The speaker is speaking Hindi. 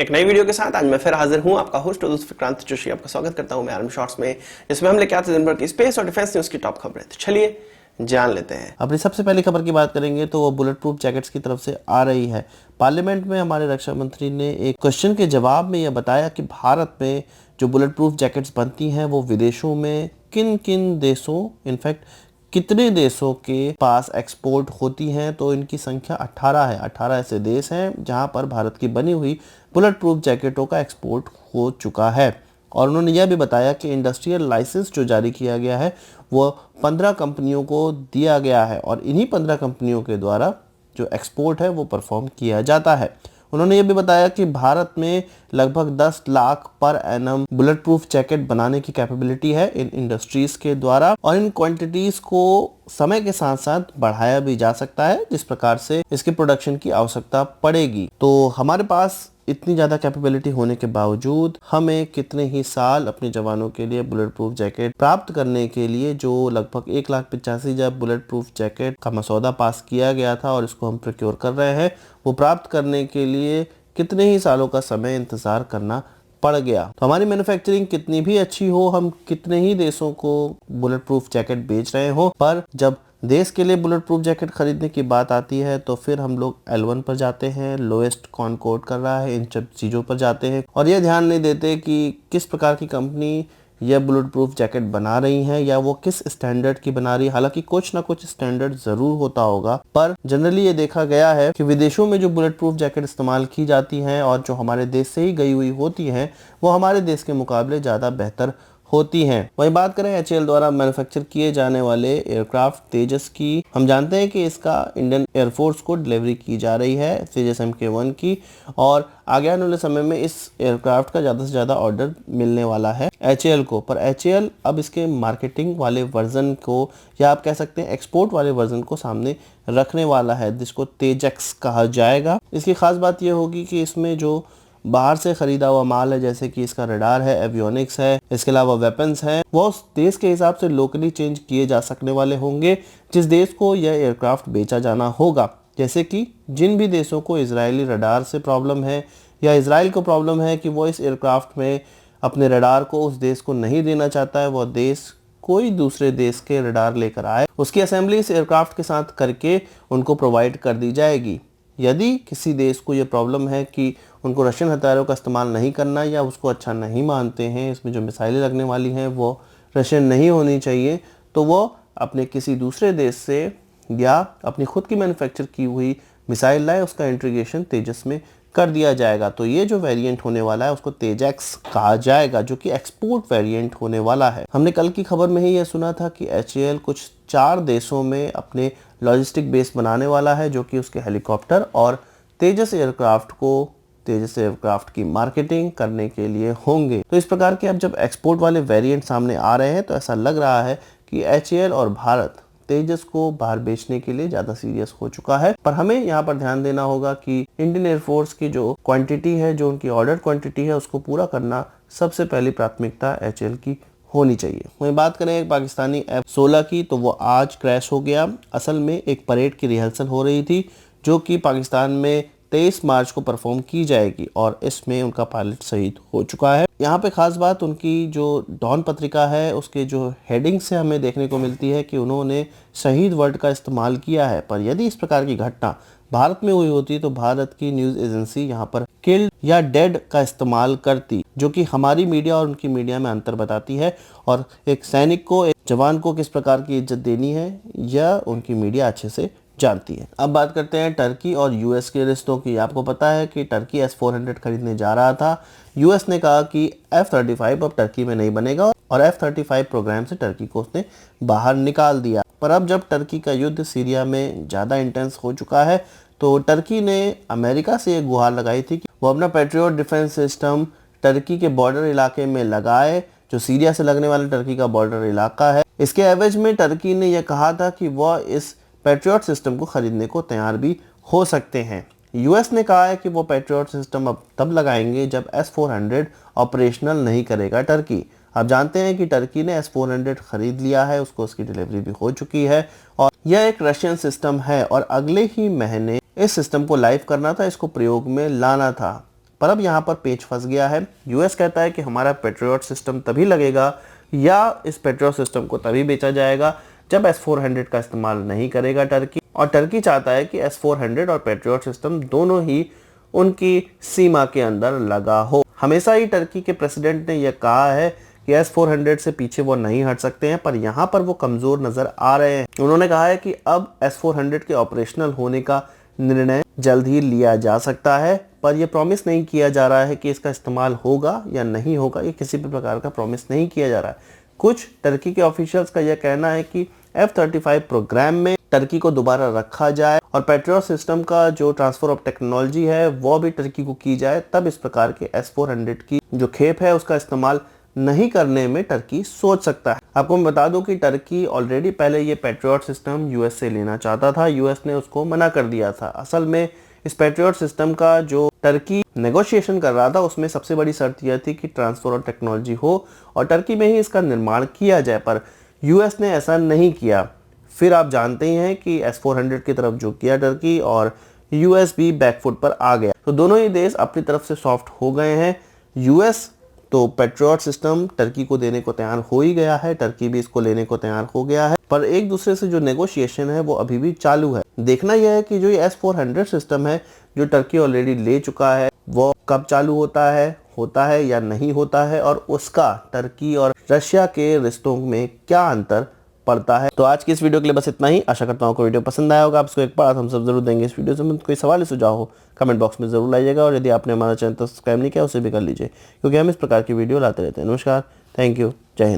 एक नई वीडियो के साथ आज मैं फिर हाजिर हूं, आपका होस्ट और दोस्त विक्रांत जोशी। आपका स्वागत करता हूं मैं आर्मी शॉर्ट्स में, जिसमें हम लेके आते हैं दिन भर की स्पेस और डिफेंस न्यूज की टॉप खबरें। तो चलिए जान लेते हैं। अपनी सबसे पहली खबर की बात करेंगे तो वो बुलेट प्रूफ जैकेट्स की तरफ से आ रही है। पार्लियामेंट में हमारे रक्षा मंत्री ने एक क्वेश्चन के जवाब में यह बताया कि भारत में जो बुलेट प्रूफ जैकेट्स बनती हैं वो विदेशों में किन किन देशों, इनफैक्ट कितने देशों के पास एक्सपोर्ट होती हैं। तो इनकी संख्या 18 है। 18 ऐसे देश हैं जहां पर भारत की बनी हुई बुलेट प्रूफ जैकेटों का एक्सपोर्ट हो चुका है। और उन्होंने यह भी बताया कि इंडस्ट्रियल लाइसेंस जो जारी किया गया है वो 15 कंपनियों को दिया गया है और इन्हीं 15 कंपनियों के द्वारा जो एक्सपोर्ट है वो परफॉर्म किया जाता है। उन्होंने ये भी बताया कि भारत में लगभग 10 lakh per annum bullet proof jacket बनाने की कैपेबिलिटी है इन इंडस्ट्रीज के द्वारा, और इन क्वांटिटीज को समय के साथ साथ बढ़ाया भी जा सकता है जिस प्रकार से इसके प्रोडक्शन की आवश्यकता पड़ेगी। तो हमारे पास इतनी ज़्यादा कैपेबिलिटी होने के बावजूद हमें कितने ही साल अपने जवानों के लिए बुलेट प्रूफ जैकेट प्राप्त करने के लिए, जो लगभग 1,85,000 जब बुलेट प्रूफ जैकेट का मसौदा पास किया गया था और इसको हम प्रोक्योर कर रहे हैं, वो प्राप्त करने के लिए कितने ही सालों का समय इंतज़ार करना पड़ गया। तो हमारी मैन्युफैक्चरिंग कितनी भी अच्छी हो, हम कितने ही देशों को बुलेट प्रूफ जैकेट बेच रहे हो, पर जब देश के लिए बुलेट प्रूफ जैकेट खरीदने की बात आती है तो फिर हम लोग L1 पर जाते हैं, लोएस्ट कौन कोट कर रहा है, इन सब चीज़ों पर जाते हैं और यह ध्यान नहीं देते कि किस प्रकार की कंपनी यह बुलेट प्रूफ जैकेट बना रही है या वो किस स्टैंडर्ड की बना रही है। हालांकि कुछ ना कुछ स्टैंडर्ड जरूर होता होगा, पर जनरली ये देखा गया है कि विदेशों में जो बुलेट प्रूफ जैकेट इस्तेमाल की जाती हैं और जो हमारे देश से ही गई हुई होती हैं वो हमारे देश के मुकाबले ज़्यादा बेहतर होती हैं। वहीं बात करें HAL द्वारा मैन्युफैक्चर किए जाने वाले एयरक्राफ्ट तेजस की, हम जानते हैं कि इसका इंडियन एयरफोर्स को डिलीवरी की जा रही है तेजस MK1 की, और आगे आने वाले समय में इस एयरक्राफ्ट का ज़्यादा से ज़्यादा ऑर्डर मिलने वाला है HAL को। पर HAL अब इसके मार्केटिंग वाले वर्जन को, या आप कह सकते हैं एक्सपोर्ट वाले वर्जन को सामने रखने वाला है जिसको तेजक्स कहा जाएगा। इसकी खास बात यह होगी कि इसमें जो बाहर से खरीदा हुआ माल है, जैसे कि इसका रडार है, एवियोनिक्स है, इसके अलावा वेपन्स हैं, वो उस देश के हिसाब से लोकली चेंज किए जा सकने वाले होंगे जिस देश को यह एयरक्राफ्ट बेचा जाना होगा। जैसे कि जिन भी देशों को इजरायली रडार से प्रॉब्लम है या इसराइल को प्रॉब्लम है कि वो इस एयरक्राफ्ट में अपने रडार को उस देश को नहीं देना चाहता है, वह देश कोई दूसरे देश के रडार लेकर आए, उसकी असेंबली इस एयरक्राफ्ट के साथ करके उनको प्रोवाइड कर दी जाएगी। यदि किसी देश को ये प्रॉब्लम है कि उनको रशियन हथियारों का इस्तेमाल नहीं करना या उसको अच्छा नहीं मानते हैं, इसमें जो मिसाइलें लगने वाली हैं वो रशियन नहीं होनी चाहिए, तो वो अपने किसी दूसरे देश से या अपनी खुद की मैन्युफैक्चर की हुई मिसाइल लाए, उसका इंटीग्रेशन तेजस में कर दिया जाएगा। तो ये जो वेरिएंट होने वाला है उसको तेजक्स कहा जाएगा, जो कि एक्सपोर्ट वेरिएंट होने वाला है। हमने कल की खबर में ही यह सुना था कि HAL कुछ 4 देशों में अपने लॉजिस्टिक बेस बनाने वाला है, जो कि उसके हेलीकॉप्टर और तेजस एयरक्राफ्ट की मार्केटिंग करने के लिए होंगे। तो इस प्रकार के अब जब एक्सपोर्ट वाले वेरिएंट सामने आ रहे हैं तो ऐसा लग रहा है कि HAL और भारत तेजस को बाहर बेचने के लिए ज्यादा सीरियस हो चुका है। पर हमें यहाँ पर ध्यान देना होगा कि इंडियन एयरफोर्स की जो क्वांटिटी है, जो उनकी ऑर्डर क्वांटिटी है, उसको पूरा करना सबसे पहली प्राथमिकता HAL की होनी चाहिए। वहीं बात करें पाकिस्तानी F-16 की, तो वो आज क्रैश हो गया। असल में एक परेड की रिहर्सल हो रही थी जो कि पाकिस्तान में 23 मार्च को परफॉर्म की जाएगी और इसमें उनका पायलट शहीद हो चुका है। यहाँ पे खास बात उनकी जो डॉन पत्रिका है उसके जो हेडिंग से हमें देखने को मिलती है कि उन्होंने शहीद वर्ड का इस्तेमाल किया है। पर यदि इस प्रकार की घटना भारत में हुई होती तो भारत की न्यूज़ एजेंसी यहाँ पर किल्ड या डेड का इस्तेमाल करती, जो कि हमारी मीडिया और उनकी मीडिया में अंतर बताती है, और एक सैनिक को, एक जवान को किस प्रकार की इज्जत देनी है यह उनकी मीडिया अच्छे से जानती है। अब बात करते हैं टर्की और US के रिश्तों की। आपको पता है कि टर्की S-400 खरीदने जा रहा था। US ने कहा कि F-35 अब टर्की में नहीं बनेगा और F-35 प्रोग्राम से टर्की को उसने बाहर निकाल दिया। पर अब जब टर्की का युद्ध सीरिया में ज़्यादा इंटेंस हो चुका है तो टर्की ने अमेरिका से एक गुहार लगाई थी कि वो अपना पैट्रियट डिफेंस सिस्टम टर्की के बॉर्डर इलाके में लगाए, जो सीरिया से लगने वाला टर्की का बॉर्डर इलाका है। इसके एवज में टर्की ने यह कहा था कि वह इस पैट्रियट सिस्टम को खरीदने को तैयार भी हो सकते हैं। US ने कहा है कि वो पैट्रियट सिस्टम अब तब लगाएंगे जब S-400 ऑपरेशनल नहीं करेगा टर्की। आप जानते हैं कि टर्की ने S-400 खरीद लिया है, उसको उसकी डिलीवरी भी हो चुकी है और यह एक रशियन सिस्टम है और अगले ही महीने इस सिस्टम को लाइव करना था, इसको प्रयोग में लाना था। पर अब यहाँ पर पेच फंस गया है। यूएस कहता है कि हमारा पेट्रियट सिस्टम तभी लगेगा या इस पेट्रियट सिस्टम को तभी बेचा जाएगा जब S-400 का इस्तेमाल नहीं करेगा टर्की, और टर्की चाहता है कि S-400 और पेट्रियट सिस्टम दोनों ही उनकी सीमा के अंदर लगा हो। हमेशा ही टर्की के प्रेसिडेंट ने यह कहा है कि S-400 से पीछे वो नहीं हट सकते हैं, पर यहाँ पर वो कमजोर नजर आ रहे हैं। उन्होंने कहा है कि अब S-400 के ऑपरेशनल होने का निर्णय जल्द ही लिया जा सकता है, पर यह प्रॉमिस नहीं किया जा रहा है कि इसका इस्तेमाल होगा या नहीं होगा। ये किसी भी प्रकार का प्रॉमिस नहीं किया जा रहा है। कुछ टर्की के ऑफिशियल्स का यह कहना है कि F-35 प्रोग्राम में टर्की को दोबारा रखा जाए और पेट्रियट सिस्टम का जो ट्रांसफर ऑफ टेक्नोलॉजी है वो भी टर्की को की जाए, तब इस प्रकार के S-400 की जो खेप है उसका इस्तेमाल नहीं करने में टर्की सोच सकता है। आपको मैं बता दूं कि टर्की ऑलरेडी पहले ये पेट्रियट सिस्टम यूएस से लेना चाहता था, यूएस ने उसको मना कर दिया था। असल में इस पेट्रियट सिस्टम का जो टर्की नेगोशिएशन कर रहा था उसमें सबसे बड़ी शर्त यह थी कि ट्रांसफर ऑफ टेक्नोलॉजी हो और टर्की में ही इसका निर्माण किया जाए, पर यूएस ने ऐसा नहीं किया। फिर आप जानते ही हैं कि S-400 की तरफ झुक गया टर्की और यूएस भी बैकफुट पर आ गया। तो दोनों ही देश अपनी तरफ से सॉफ्ट हो गए हैं। यूएस तो पेट्रियट सिस्टम टर्की को देने को तैयार हो ही गया है, टर्की भी इसको लेने को तैयार हो गया है, पर एक दूसरे से जो नेगोशिएशन है वो अभी भी चालू है। देखना यह है कि जो ये S-400 सिस्टम है जो टर्की ऑलरेडी ले चुका है वो कब चालू होता है या नहीं होता है, और उसका टर्की और रशिया के रिश्तों में क्या अंतर पड़ता है। तो आज की इस वीडियो के लिए बस इतना ही। आशा करता हूँ आपको वीडियो पसंद आया होगा। आपको एक बड़ा थम्स अप जरूर देंगे इस वीडियो से। कोई सवाल सुझाव हो कमेंट बॉक्स में जरूर लाइएगा, और यदि आपने हमारा चैनल सब्सक्राइब नहीं किया उसे भी कर लीजिए, क्योंकि हम इस प्रकार की वीडियो लाते रहते हैं। नमस्कार, थैंक यू, जय हिंद।